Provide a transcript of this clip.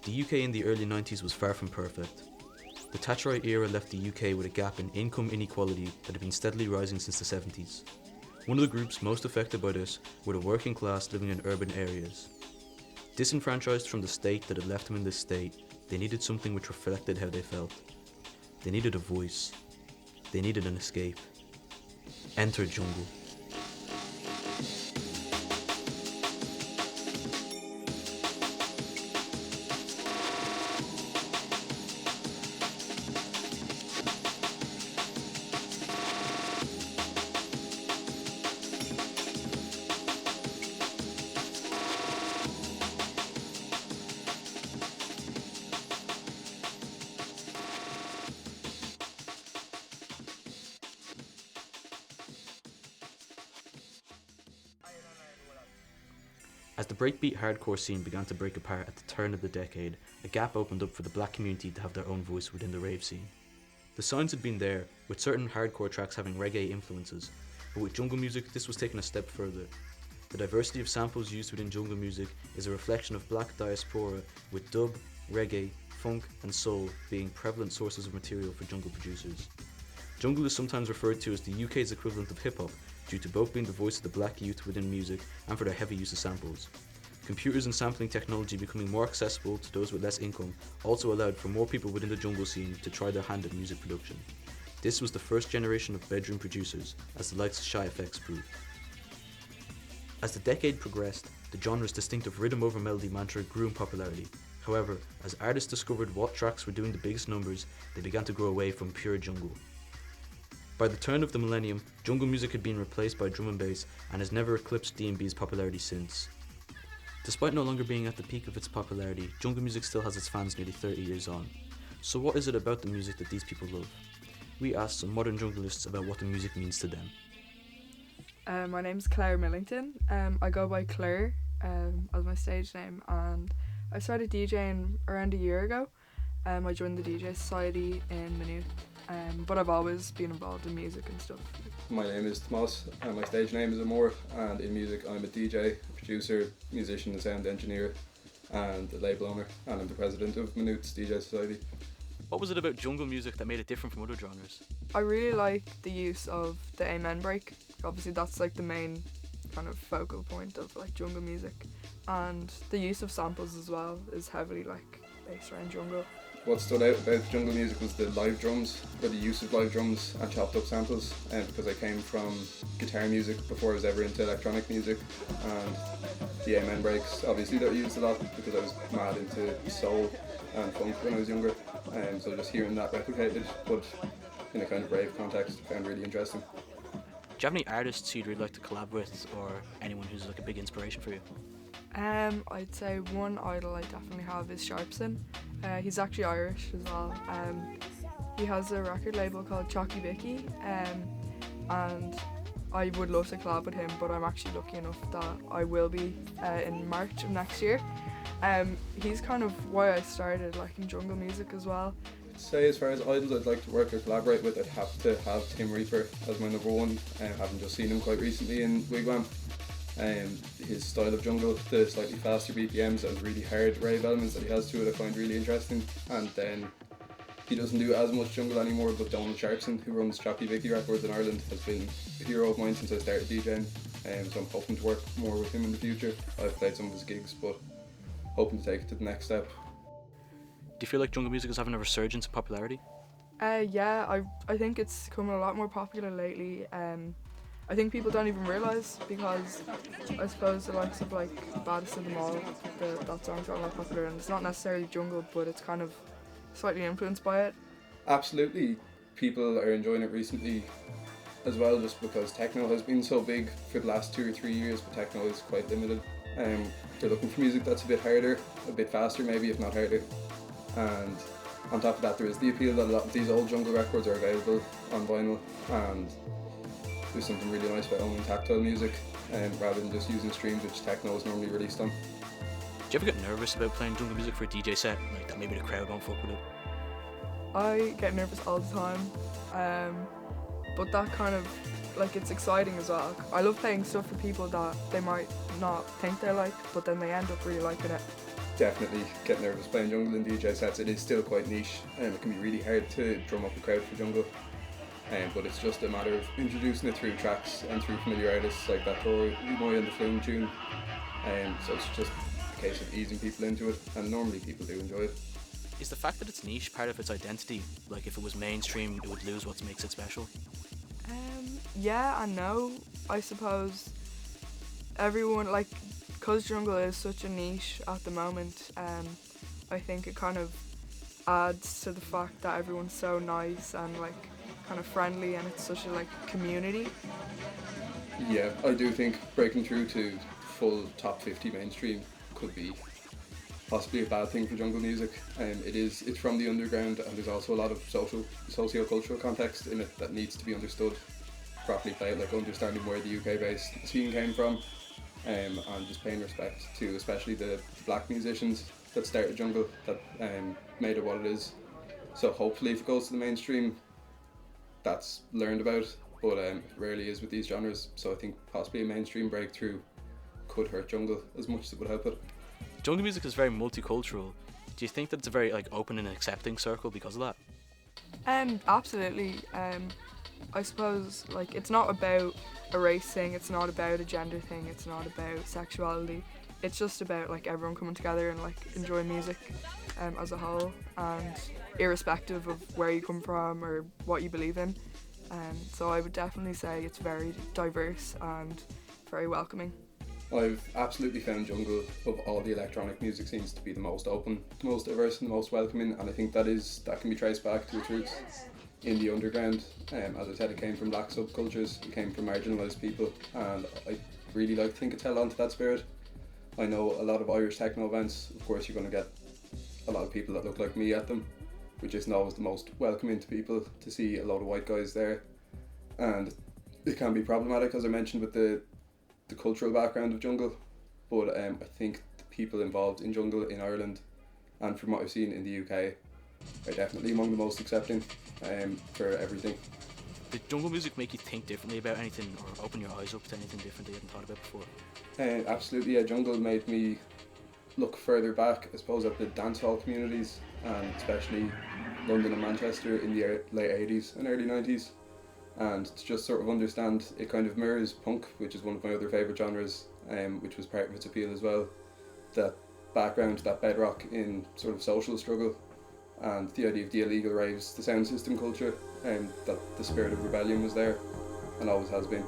The UK in the early 90s was far from perfect. The Thatcherite era left the UK with a gap in income inequality that had been steadily rising since the 70s. One of the groups most affected by this were the working class living in urban areas. Disenfranchised from the state that had left them in this state, they needed something which reflected how they felt. They needed a voice. They needed an escape. Enter jungle. As the breakbeat hardcore scene began to break apart at the turn of the decade, a gap opened up for the black community to have their own voice within the rave scene. The signs had been there, with certain hardcore tracks having reggae influences, but with jungle music this was taken a step further. The diversity of samples used within jungle music is a reflection of black diaspora, with dub, reggae, funk and soul being prevalent sources of material for jungle producers. Jungle is sometimes referred to as the UK's equivalent of hip-hop, due to both being the voice of the black youth within music and for their heavy use of samples. Computers and sampling technology becoming more accessible to those with less income also allowed for more people within the jungle scene to try their hand at music production. This was the first generation of bedroom producers, as the likes of Shy FX proved. As the decade progressed, the genre's distinctive rhythm over melody mantra grew in popularity. However, as artists discovered what tracks were doing the biggest numbers, they began to grow away from pure jungle. By the turn of the millennium, jungle music had been replaced by drum and bass and has never eclipsed D&B's popularity since. Despite no longer being at the peak of its popularity, jungle music still has its fans nearly 30 years on. So what is it about the music that these people love? We asked some modern junglists about what the music means to them. My name's Claire Millington. I go by Claire as my stage name, and I started DJing around a year ago. I joined the DJ Society in Maynooth. But I've always been involved in music and stuff. My name is Tomas and my stage name is Amor, and in music I'm a DJ, producer, musician and sound engineer and a label owner, and I'm the president of Maynooth's DJ Society. What was it about jungle music that made it different from other genres? I really like the use of the amen break. Obviously that's like the main kind of focal point of like jungle music, and the use of samples as well is heavily like based around jungle. What stood out about jungle music was the live drums, or the use of live drums and chopped up samples, because I came from guitar music before I was ever into electronic music, and the amen breaks obviously they're used a lot because I was mad into soul and funk when I was younger, so just hearing that replicated but in a kind of rave context I found really interesting. Do you have any artists you'd really like to collab with, or anyone who's like a big inspiration for you? I'd say one idol I definitely have is Sharpson. He's actually Irish as well. He has a record label called Chocky Vicky, and I would love to collab with him, but I'm actually lucky enough that I will be in March of next year. He's kind of why I started liking jungle music as well. I'd say as far as idols I'd like to work or collaborate with, I'd have to have Tim Reaper as my number one, having just seen him quite recently in Wigwam. His style of jungle, the slightly faster BPMs and really hard rave elements that he has to it I find really interesting. And then he doesn't do as much jungle anymore, but Donald Sharpson, who runs Chocky Vicky Records in Ireland, has been a hero of mine since I started DJing, so I'm hoping to work more with him in the future. I've played some of his gigs, but hoping to take it to the next step. Do you feel like jungle music is having a resurgence in popularity? Yeah, I think it's becoming a lot more popular lately. I think people don't even realise, because I suppose the likes of like Baddest of Them All, that song's got a lot popular, and it's not necessarily jungle, but it's kind of slightly influenced by it. Absolutely, people are enjoying it recently as well, just because techno has been so big for the last 2 or 3 years, but techno is quite limited. They're looking for music that's a bit harder, a bit faster maybe, if not harder. And on top of that, there is the appeal that a lot of these old jungle records are available on vinyl, and there's something really nice about owning tactile music, rather than just using streams which techno is normally released on. Do you ever get nervous about playing jungle music for a DJ set, like that maybe the crowd won't fuck with it? I get nervous all the time, but that kind of, like, it's exciting as well. I love playing stuff for people that they might not think they like, but then they end up really liking it. definitely get nervous playing jungle in DJ sets. It is still quite niche, and it can be really hard to drum up a crowd for jungle. But it's just a matter of introducing it through tracks and through familiar artists like that Thor Moy and the Flume tune. So it's just a case of easing people into it, and normally people do enjoy it. Is the fact that it's niche part of its identity? Like if it was mainstream, it would lose what makes it special? Yeah and no. I suppose everyone, like, because jungle is such a niche at the moment, I think it kind of adds to the fact that everyone's so nice and like kind of friendly, and it's such a like community. Yeah, I do think breaking through to full top 50 mainstream could be possibly a bad thing for jungle music. It's from the underground, and there's also a lot of socio-cultural context in it that needs to be understood, properly played, like understanding where the UK-based scene came from, and just paying respect to especially the black musicians that started jungle, that made it what it is. So hopefully if it goes to the mainstream, that's learned about, but it rarely is with these genres. So I think possibly a mainstream breakthrough could hurt jungle as much as it would help it. Jungle music is very multicultural. Do you think that it's a very like open and accepting circle because of that? Absolutely. I suppose like it's not about a race thing, it's not about a gender thing, it's not about sexuality. It's just about like everyone coming together and like enjoying music as a whole, and irrespective of where you come from or what you believe in. So I would definitely say it's very diverse and very welcoming. I've absolutely found jungle of all the electronic music scenes to be the most open, the most diverse and the most welcoming, and I think that can be traced back to its roots in the underground. As I said, it came from black subcultures, it came from marginalised people, and I really like to think it's held on to that spirit. I know a lot of Irish techno events, of course you're going to get a lot of people that look like me at them, which isn't always the most welcoming to people to see a load of white guys there, and it can be problematic, as I mentioned, with the cultural background of jungle, but I think the people involved in jungle in Ireland, and from what I've seen in the UK, are definitely among the most accepting for everything. Did jungle music make you think differently about anything, or open your eyes up to anything different that you hadn't thought about before? Absolutely, yeah. Jungle made me look further back, I suppose, at the dancehall communities, and especially London and Manchester in the late 80s and early 90s. And to just sort of understand, it kind of mirrors punk, which is one of my other favourite genres, which was part of its appeal as well. That background, that bedrock in sort of social struggle, and the idea of the illegal raves, the sound system culture, that the spirit of rebellion was there and always has been.